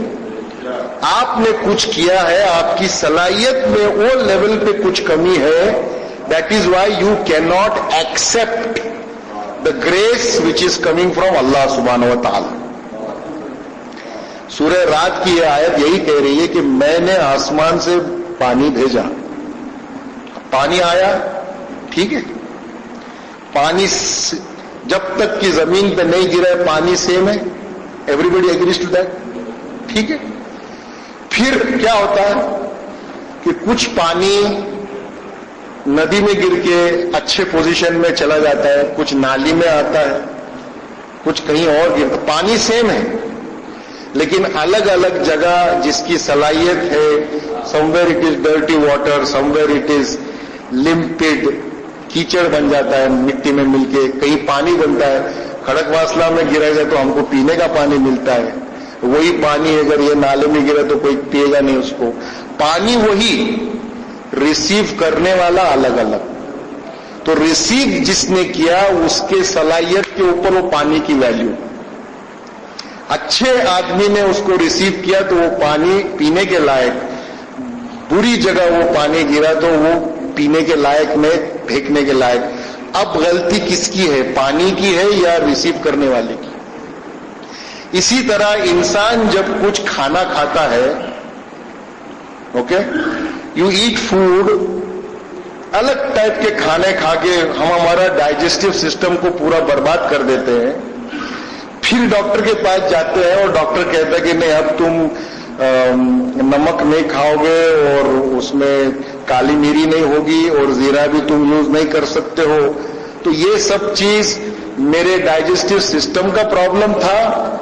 آپ نے کچھ کیا ہے, آپ کی صلاحیت میں وہ لیول پہ کچھ کمی ہے. That is why you cannot accept the grace which is coming from Allah subhanahu wa ta'ala. سورہ رات کی یہ آیت یہی کہہ رہی ہے کہ میں نے آسمان سے پانی بھیجا, پانی آیا, ٹھیک ہے, پانی جب تک کہ زمین پہ نہیں گرا ہے پانی سیم ہے, everybody agrees to that, ٹھیک ہے. پھر کیا ہوتا ہے کہ کچھ پانی ندی میں گر کے اچھے پوزیشن میں چلا جاتا ہے, کچھ نالی میں آتا ہے, کچھ کہیں اور گرتا. پانی سیم ہے لیکن الگ الگ جگہ جس کی صلاحیت ہے, somewhere it is dirty water, somewhere it is lumped, کیچڑ بن جاتا ہے مٹی میں مل کے, کہیں پانی بنتا ہے. کھڑک واسلہ میں گرا جائے تو ہم کو پینے کا پانی ملتا ہے, وہی پانی اگر یہ نالے میں گرا تو کوئی پیے گا نہیں اس کو. پانی وہی, ریسیو کرنے والا الگ الگ. تو ریسیو جس نے کیا اس کے صلاحیت کے اوپر وہ پانی کی ویلیو. اچھے آدمی نے اس کو ریسیو کیا تو وہ پانی پینے کے لائق, بری جگہ وہ پانی گرا تو وہ پینے کے لائق میں پھینکنے کے لائق. اب غلطی کس کی ہے, پانی کی ہے یا ریسیو کرنے والے کی؟ اسی طرح انسان جب کچھ کھانا کھاتا ہے, اوکے, یو ایٹ فوڈ, الگ ٹائپ کے کھانے کھا کے ہم ہمارا ڈائجسٹو سسٹم کو پورا برباد کر دیتے ہیں. پھر ڈاکٹر کے پاس جاتے ہیں اور ڈاکٹر کہتا ہے کہ نہیں اب تم نمک نہیں کھاؤ گے اور اس میں کالی میری نہیں ہوگی اور زیرہ بھی تم یوز نہیں کر سکتے ہو. تو یہ سب چیز میرے ڈائجسٹو سسٹم کا پرابلم تھا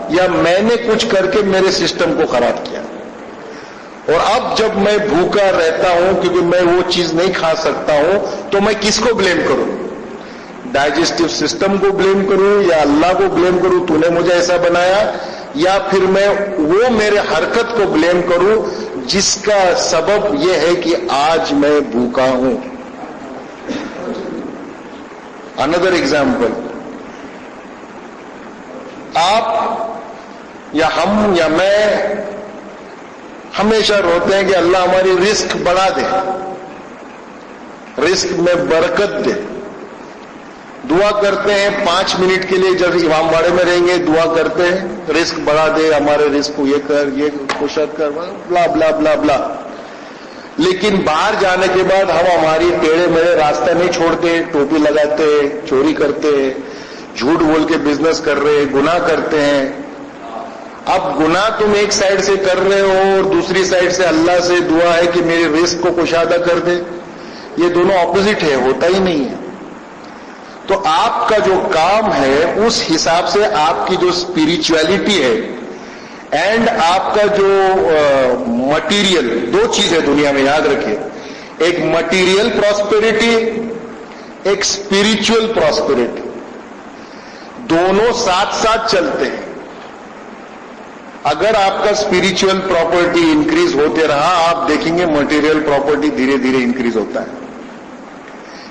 یا میں نے کچھ کر کے میرے سسٹم کو خراب کیا؟ اور اب جب میں بھوکا رہتا ہوں کیونکہ میں وہ چیز نہیں کھا سکتا ہوں تو میں کس کو بلیم کروں؟ ڈائجسٹو سسٹم کو بلیم کروں یا اللہ کو بلیم کروں, تو نے مجھے ایسا بنایا, یا پھر میں وہ میرے حرکت کو بلیم کروں جس کا سبب یہ ہے کہ آج میں بھوکا ہوں. اندر ایگزامپل, آپ یا ہم یا میں, ہمیشہ روتے ہیں کہ اللہ ہماری رزق بڑھا دے، رزق میں برکت دے. دعا کرتے ہیں 5 منٹ کے لیے، جب امام باڑے میں رہیں گے دعا کرتے ہیں رزق بڑھا دے، ہمارے رزق کو یہ کر، یہ خوشت کر، بلا بلا بلا بلا. لیکن باہر جانے کے بعد ہم ہماری ٹیڑھے میڑھے راستہ نہیں چھوڑتے، ٹوپی لگاتے، چوری کرتے، جھوٹ بول کے بزنس کر رہے، گناہ کرتے ہیں. اب گناہ تم ایک سائڈ سے کر رہے ہو اور دوسری سائڈ سے اللہ سے دعا ہے کہ میرے رزق کو کشادہ کر دے، یہ دونوں اپوزٹ ہے، ہوتا ہی نہیں ہے. تو آپ کا جو کام ہے اس حساب سے آپ کی جو اسپرچویلٹی ہے اینڈ آپ کا جو مٹیریل، 2 چیز ہے دنیا میں یاد رکھیے، ایک مٹیریل پراسپیرٹی، ایک اسپرچل پراسپیرٹی، دونوں ساتھ ساتھ چلتے ہیں. اگر آپ کا اسپرچل پراپرٹی انکریز ہوتے رہا، آپ دیکھیں گے مٹیریل پراپرٹی دھیرے دھیرے انکریز ہوتا ہے.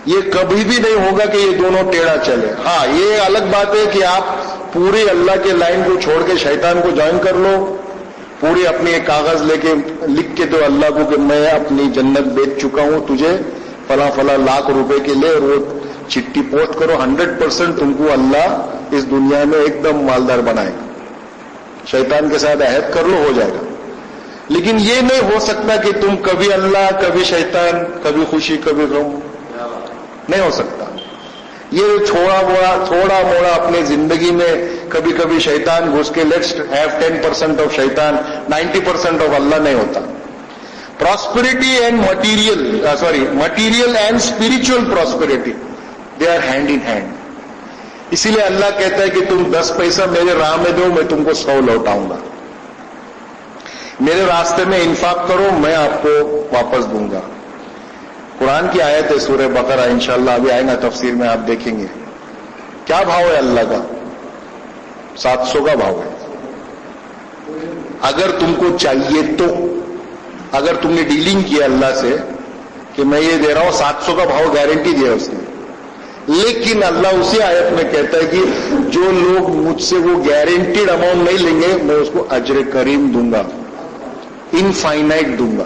یہ کبھی بھی نہیں ہوگا کہ یہ دونوں ٹیڑھا چلے. ہاں یہ الگ بات ہے کہ آپ پوری اللہ کے لائن کو چھوڑ کے شیطان کو جوائن کر لو، پوری اپنی ایک کاغذ لے کے لکھ کے دو اللہ کو کہ میں اپنی جنت بیچ چکا ہوں، تجھے فلاں فلاں لاکھ روپے کے لے، اور وہ چٹھی پوسٹ کرو، 100% تم کو اللہ اس دنیا میں ایک دم مالدار بنائے گا. شیطان کے ساتھ عہد کر لو، ہو جائے گا. لیکن یہ نہیں ہو سکتا کہ تم کبھی اللہ، کبھی شیطان، کبھی خوشی کبھی غم، نہیں ہو سکتا. یہ تھوڑا موڑا اپنی زندگی میں کبھی کبھی شیطان گھس کے لیٹس ہیو 10% آف شیطان، 90% آف اللہ نہیں ہوتا. Prosperity and material and spiritual prosperity they are hand in hand. اسی لیے اللہ کہتا ہے کہ تم 10 پیسہ میرے راہ میں دو، میں تم کو 100 لوٹاؤں گا. میرے راستے میں انفاق کرو، میں آپ کو واپس دوں گا. قرآن کی آیت ہے سورہ بقرہ، انشاءاللہ ابھی آئے گا تفسیر میں، آپ دیکھیں گے کیا بھاؤ ہے اللہ کا. 700 کا بھاؤ ہے. اگر تم کو چاہیے تو، اگر تم نے ڈیلنگ کیا اللہ سے کہ میں یہ دے رہا ہوں، 700 کا بھاؤ گارنٹی دیا اس نے. لیکن اللہ اسی آیت میں کہتا ہے کہ جو لوگ مجھ سے وہ گارنٹیڈ اماؤنٹ نہیں لیں گے، میں اس کو اجر کریم دوں گا، انفائنائٹ دوں گا.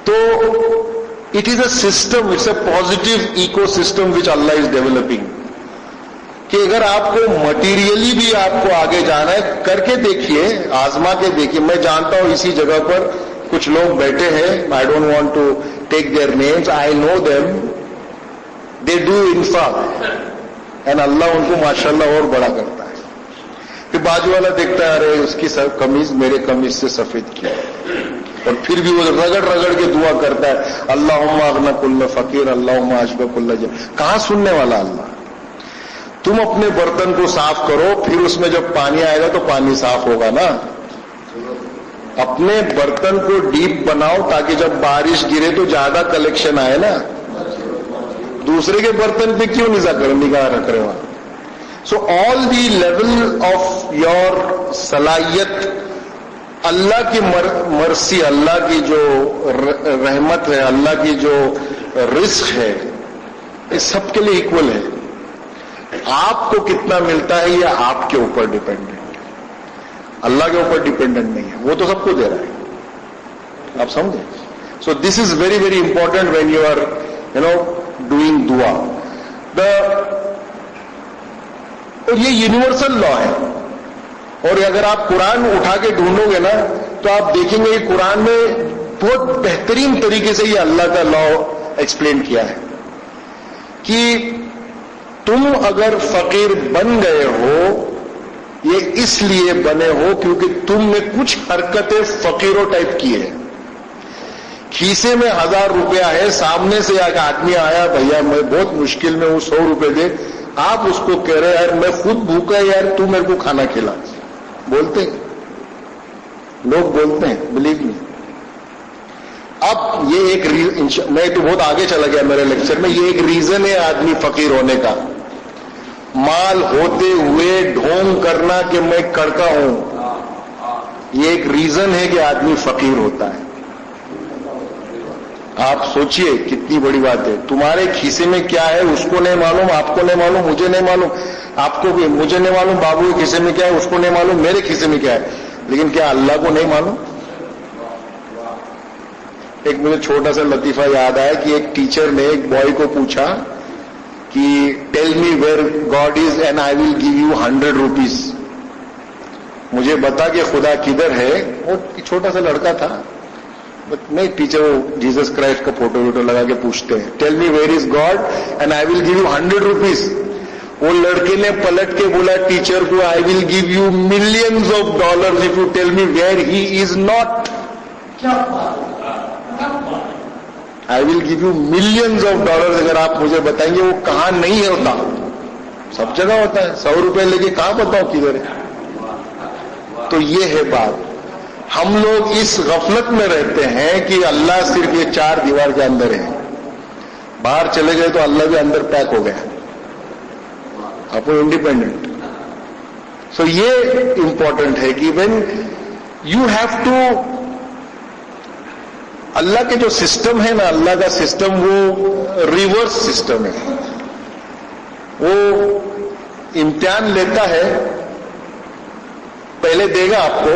تو it is a system, it's a positive ecosystem which اللہ از ڈیولپنگ. کہ اگر آپ کو مٹیریلی بھی آپ کو آگے جانا ہے، کر کے دیکھیے، آزما کے دیکھیے. میں جانتا ہوں اسی جگہ پر کچھ لوگ بیٹھے ہیں، I don't want to take their names, I know them, they do انفاق اینڈ اللہ ان کو ماشاءاللہ اور بڑا کرتا ہے. پھر بازو والا دیکھتا ہے ارے اس کی قمیض میرے قمیض سے سفید کی، اور پھر بھی وہ رگڑ رگڑ کے دعا کرتا ہے اللہم اغنا کل فقیر، اللہم اشبع کل جائع. کہاں سننے والا اللہ. تم اپنے برتن کو صاف کرو، پھر اس میں جب پانی آئے گا تو پانی صاف ہوگا نا. اپنے برتن کو ڈیپ بناؤ تاکہ جب بارش گرے تو زیادہ کلیکشن آئے نا. دوسرے کے برتن پہ کیوں نگاہ رکھ رہے ہو. سو آل دی لیول آف یور صلاحیت، اللہ کی مرسی، اللہ کی جو رحمت ہے، اللہ کی جو رزق ہے، یہ سب کے لیے ایکول ہے. آپ کو کتنا ملتا ہے یہ آپ کے اوپر ڈیپینڈنٹ ہے، اللہ کے اوپر ڈیپینڈنٹ نہیں ہے. وہ تو سب کو دے رہا ہے، آپ سمجھیں. So this is very very important when you are doing دعا. اور یہ یونیورسل لا ہے. اور اگر آپ قرآن اٹھا کے ڈھونڈو گے نا تو آپ دیکھیں گے کہ قرآن میں بہت بہترین طریقے سے یہ اللہ کا لا ایکسپلین کیا ہے کہ تم اگر فقیر بن گئے ہو، یہ اس لیے بنے ہو کیونکہ تم نے کچھ حرکتیں فقیروں ٹائپ کی ہے. کھیسے میں 1000 روپیہ ہے، سامنے سے ایک آدمی آیا، بھیا میں بہت مشکل میں ہوں، 100 روپے دے. آپ اس کو کہہ رہے یار میں خود بھوکا ہے، یار تو میرے کو کھانا کھلا. بولتے ہیں لوگ، بولتے ہیں، بلیو می. اب یہ ایک میں تو بہت آگے چلا گیا میرے لیکچر میں. یہ ایک ریزن ہے آدمی فقیر ہونے کا. مال ہوتے ہوئے ڈھونگ کرنا کہ میں کڑکا ہوں، یہ ایک ریزن ہے کہ آدمی فقیر ہوتا ہے. آپ سوچئے کتنی بڑی بات ہے. تمہارے کھیسے میں کیا ہے اس کو نہیں معلوم، آپ کو نہیں معلوم، مجھے نہیں معلوم، آپ کو بھی مجھے نہیں معلوم، بابو کے کھیسے میں کیا ہے اس کو نہیں معلوم، میرے کھیسے میں کیا ہے. لیکن کیا اللہ کو نہیں معلوم؟ ایک مجھے چھوٹا سا لطیفہ یاد آیا کہ ایک ٹیچر نے ایک بوائے کو پوچھا کہ tell me where God is and I will give you 100 rupees. مجھے بتا کہ خدا کدھر ہے. وہ چھوٹا سا لڑکا تھا, نہیں ٹیچر وہ جیسس کرائسٹ کا فوٹو ووٹو لگا کے پوچھتے ہیں tell me where is God and I will give you 100 rupees. وہ لڑکے نے پلٹ کے بولا ٹیچر کو I will give you millions of dollars if you tell me where he is not. I will give you millions of dollars, اگر آپ مجھے بتائیں گے وہ کہاں نہیں ہوتا. سب جگہ ہوتا ہے. 100 روپے لے کے کہاں بتاؤ کدھر ہے. تو یہ ہے بات. ہم لوگ اس غفلت میں رہتے ہیں کہ اللہ صرف یہ 4 دیوار کے اندر ہے. باہر چلے گئے تو اللہ بھی اندر پیک ہو گیا, آپ انڈیپینڈنٹ. سو یہ امپورٹنٹ ہے کہ وین یو ہیو ٹو, اللہ کے جو سسٹم ہے نا, اللہ کا سسٹم وہ ریورس سسٹم ہے. وہ امتحان لیتا ہے, پہلے دے گا آپ کو,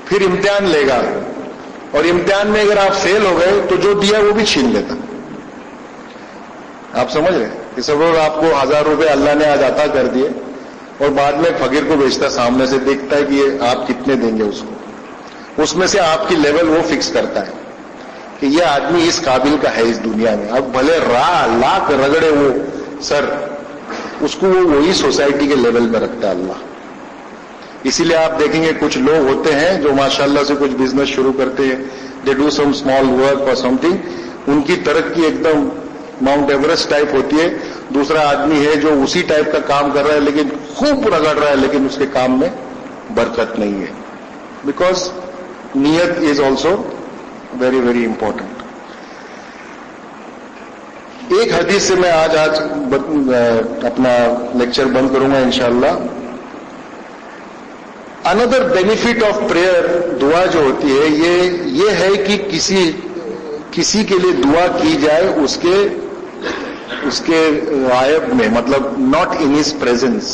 پھر امتحان لے گا, اور امتحان میں اگر آپ فیل ہو گئے تو جو دیا وہ بھی چھین لیتا. آپ سمجھ رہے کہ سب لوگ آپ کو 1000 روپے اللہ نے آج عطا کر دیے, اور بعد میں فقیر کو بیچتا, سامنے سے دیکھتا ہے کہ یہ آپ کتنے دیں گے اس کو. اس میں سے آپ کی لیول وہ فکس کرتا ہے کہ یہ آدمی اس قابل کا ہے اس دنیا میں. اب بھلے لاکھ رگڑے وہ سر, اس کو وہ وہی سوسائٹی کے لیول میں رکھتا ہے اللہ. اسی لیے آپ دیکھیں گے کچھ لوگ ہوتے ہیں جو ماشاءاللہ سے کچھ بزنس شروع کرتے ہیں, they do some small work اور سم تھنگ, ان کی ترقی ایک دم ماؤنٹ ایوریسٹ ٹائپ ہوتی ہے. دوسرا آدمی ہے جو اسی ٹائپ کا کام کر رہا ہے لیکن خوب رگڑ رہا ہے, لیکن اس کے کام میں برکت نہیں ہے. بیکاز نیت is also very very important. ایک حدیث سے میں آج اپنا لیکچر بند کروں گا انشاءاللہ. اندر بینیفٹ آف پریئر, دعا جو ہوتی ہے یہ ہے کہ کسی کے لیے دعا کی جائے اس کے غائب میں, مطلب ناٹ ان ہز پریزنس.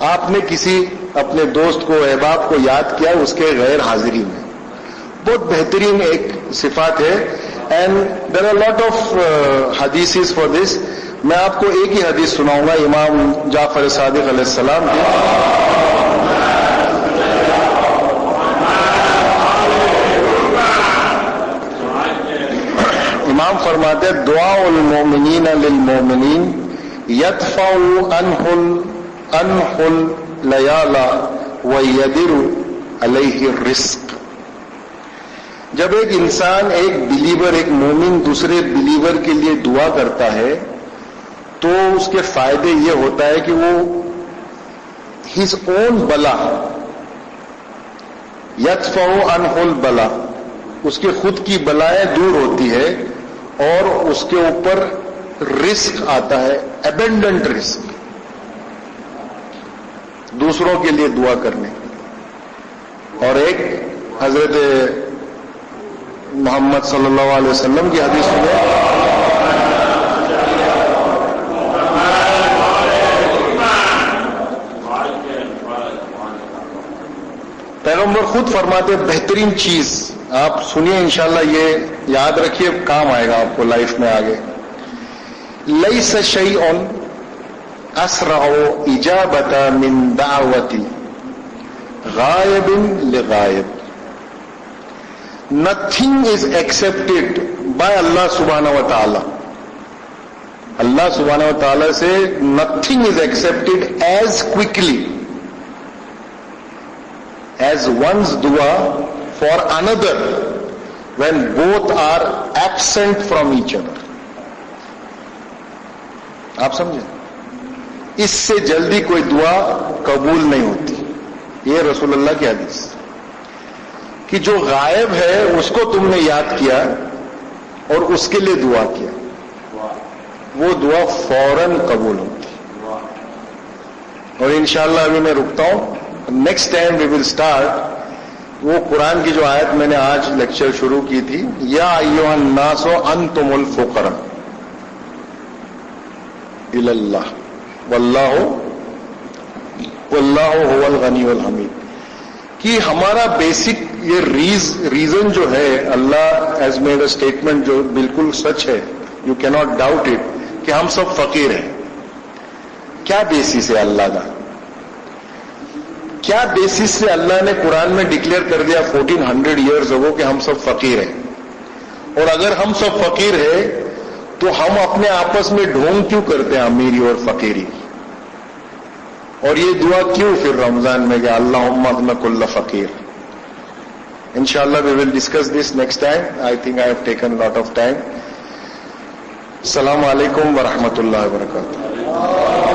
آپ نے کسی اپنے دوست کو, احباب کو یاد کیا اس کے غیر حاضری میں, بہت بہترین ایک صفات ہے. And there are lot of حدیثز فار دس. میں آپ کو ایک ہی حدیث سناؤں گا امام جعفر صادق علیہ السلام کی. امام فرماتے دعاء المومنین للمومنین یدفع عنہ اللیالا ویدر علیہ الرزق. جب ایک انسان, ایک بلیور, ایک مومن دوسرے بلیور کے لیے دعا کرتا ہے تو اس کے فائدے یہ ہوتا ہے کہ وہ ہز اون بلا, یدفع عنہ البلا, اس کے خود کی بلائیں دور ہوتی ہے اور اس کے اوپر رزق آتا ہے, ایبنڈنٹ رزق, دوسروں کے لیے دعا کرنے. اور ایک حضرت محمد صلی اللہ علیہ وسلم کی حدیث سنیں. پیغمبر خود فرماتے بہترین چیز, آپ سنیے انشاءاللہ, یہ یاد رکھیے, کام آئے گا آپ کو لائف میں آگے. لیس شیء اسرع اجابۃ من دعوت غائب لغائب. Nothing is accepted by Allah subhanahu wa ta'ala. Allah subhanahu wa ta'ala سے nothing is accepted as quickly as one's dua for another when both are absent from each other. آپ سمجھیں, اس سے جلدی کوئی دعا قبول نہیں ہوتی. یہ رسول اللہ کی حدیث کہ جو غائب ہے اس کو تم نے یاد کیا اور اس کے لیے دعا کیا, وہ دعا فوراً قبول ہوتی. اور انشاءاللہ ابھی میں رکتا ہوں, next time we will start وہ قرآن کی جو آیت میں نے آج لیکچر شروع کی تھی, یا ایھا الناس انتم الفقراء الی اللہ واللہ هو الغنی الحمید. کہ ہمارا بیسک یہ ریزن جو ہے، اللہ ہیز میڈ اے اسٹیٹمنٹ جو بالکل سچ ہے، یو کی ناٹ ڈاؤٹ اٹ، کہ ہم سب فقیر ہیں. کیا بیسس ہے اللہ کا؟ کیا بیسس سے اللہ نے قرآن میں ڈکلیئر کر دیا 1400 ایئرز اگو کہ ہم سب فقیر ہیں؟ اور اگر ہم سب فقیر ہیں تو ہم اپنے آپس میں ڈھونگ کیوں کرتے ہیں امیری اور فقیری؟ اور یہ دعا کیوں پھر رمضان میں کہ اللہم اغن کل فقیر؟ انشاءاللہ we will discuss this next time. I think I have taken a lot of time. السلام علیکم ورحمۃ اللہ وبرکاتہ.